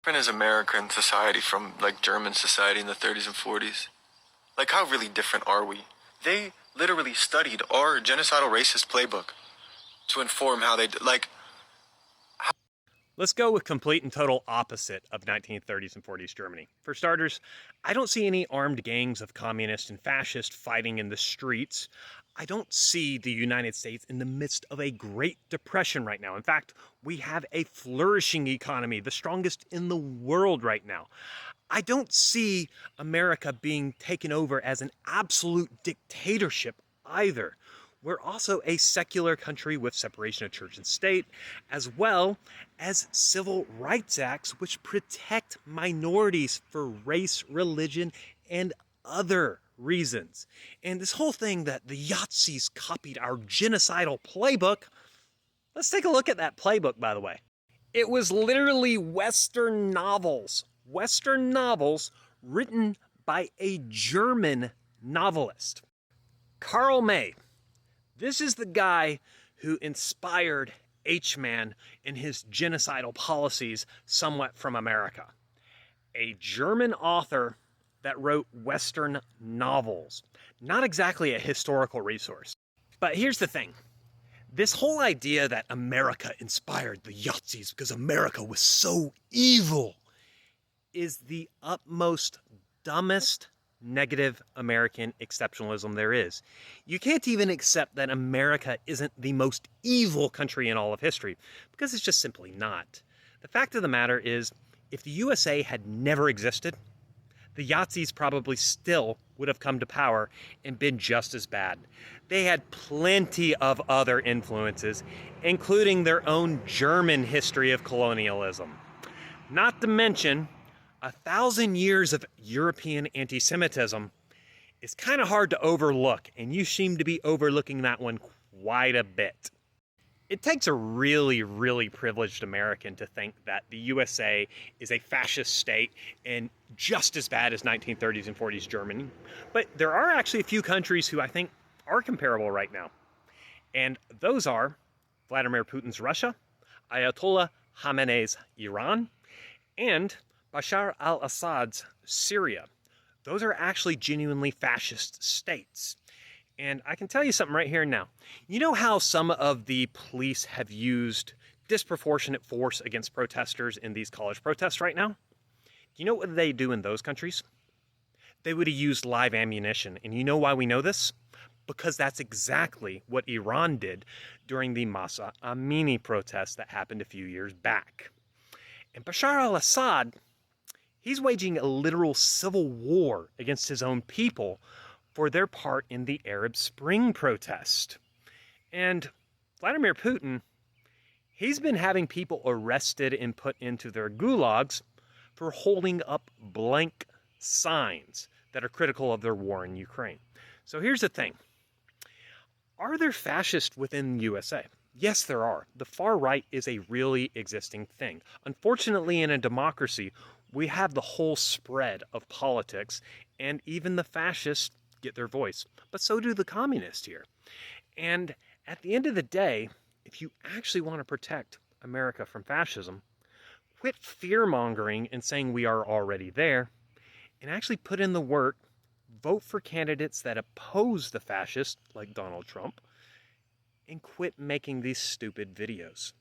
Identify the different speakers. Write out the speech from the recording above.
Speaker 1: different is America and society from, like, German society in the 30s and 40s? Like, how really different are we? They literally studied our genocidal racist playbook to inform how they, like...
Speaker 2: Let's go with complete and total opposite of 1930s and 40s Germany. For starters, I don't see any armed gangs of communists and fascists fighting in the streets. I don't see the United States in the midst of a Great Depression right now. In fact, we have a flourishing economy, the strongest in the world right now. I don't see America being taken over as an absolute dictatorship either. We're also a secular country with separation of church and state, as well as civil rights acts which protect minorities for race, religion, and other reasons. And this whole thing that the Yahtzees copied our genocidal playbook, let's take a look at that playbook, by the way. It was literally Western novels written by a German novelist, Karl May. This is the guy who inspired H-Man in his genocidal policies somewhat from America. A German author that wrote Western novels. Not exactly a historical resource. But here's the thing. This whole idea that America inspired the Yahtzees because America was so evil is the utmost dumbest negative American exceptionalism there is. You can't even accept that America isn't the most evil country in all of history, because it's just simply not. The fact of the matter is, if the USA had never existed, the Yahtzees probably still would have come to power and been just as bad. They had plenty of other influences, including their own German history of colonialism. Not to mention, 1,000 years of European anti-Semitism is kind of hard to overlook, and you seem to be overlooking that one quite a bit. It takes a really, really privileged American to think that the USA is a fascist state and just as bad as 1930s and 40s Germany. But there are actually a few countries who I think are comparable right now. And those are Vladimir Putin's Russia, Ayatollah Khamenei's Iran, and Bashar al-Assad's Syria. Those are actually genuinely fascist states. And I can tell you something right here and now. You know how some of the police have used disproportionate force against protesters in these college protests right now? Do you know what they do in those countries? They would have used live ammunition. And you know why we know this? Because that's exactly what Iran did during the Masa Amini protests that happened a few years back. And Bashar al-Assad, he's waging a literal civil war against his own people for their part in the Arab Spring protest. And Vladimir Putin, he's been having people arrested and put into their gulags for holding up blank signs that are critical of their war in Ukraine. So here's the thing. Are there fascists within the USA? Yes, there are. The far right is a really existing thing. Unfortunately, in a democracy, we have the whole spread of politics, and even the fascists get their voice. But so do the communists here. And at the end of the day, if you actually want to protect America from fascism, quit fear-mongering and saying we are already there, and actually put in the work, vote for candidates that oppose the fascists, like Donald Trump, and quit making these stupid videos.